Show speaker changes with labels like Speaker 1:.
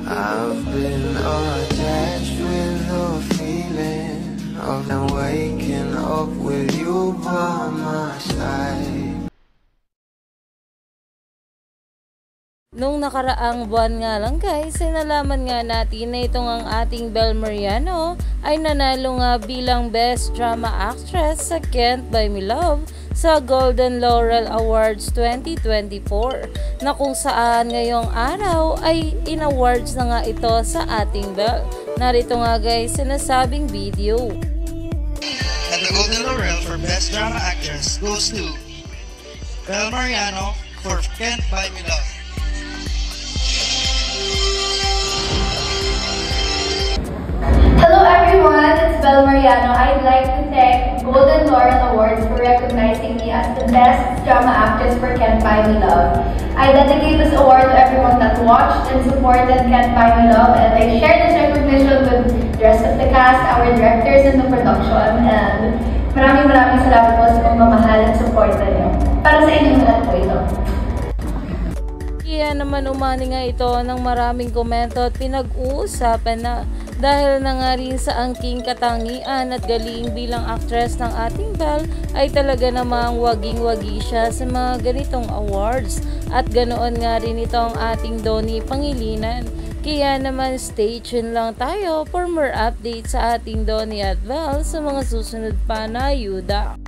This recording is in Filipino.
Speaker 1: I've been attached with the feeling of waking up with you by my side.
Speaker 2: Nung nakaraang buwan nga lang guys, ay nalaman nga natin na itong ang ating Bel Mariano ay nanalo nga bilang Best Drama Actress sa Can't Buy Me Love sa Golden Laurel Awards 2024 na kung saan ngayong araw ay in-awards na nga ito sa ating Bel. Narito nga guys sinasabing video.
Speaker 3: And the Golden Laurel for Best Drama Actress goes to Bel Mariano for Can't Buy Me Love.
Speaker 4: Hello everyone, it's Bel Mariano. I'd like to thank Golden Laurel Awards for recognizing me as the Best Drama Actress for Can't Buy Me Love. I dedicate this award to everyone that watched and supported Can't Buy Me Love, and I share this recognition with the rest of the cast, our directors, and the production. And maraming salamat po sa pagmamahal at support niyo. Para sa inyong lahat po ito.
Speaker 2: Kaya naman umani nga ito ng maraming komento at pinag-uusapan na dahil na nga rin sa angking katangian at galing bilang actress ng ating Bel ay talaga namang waging-wagi siya sa mga ganitong awards at ganoon nga rin ito ang ating Donnie Pangilinan. Kaya naman stay tuned lang tayo for more updates sa ating Donnie at Bel sa mga susunod pa na ayuda.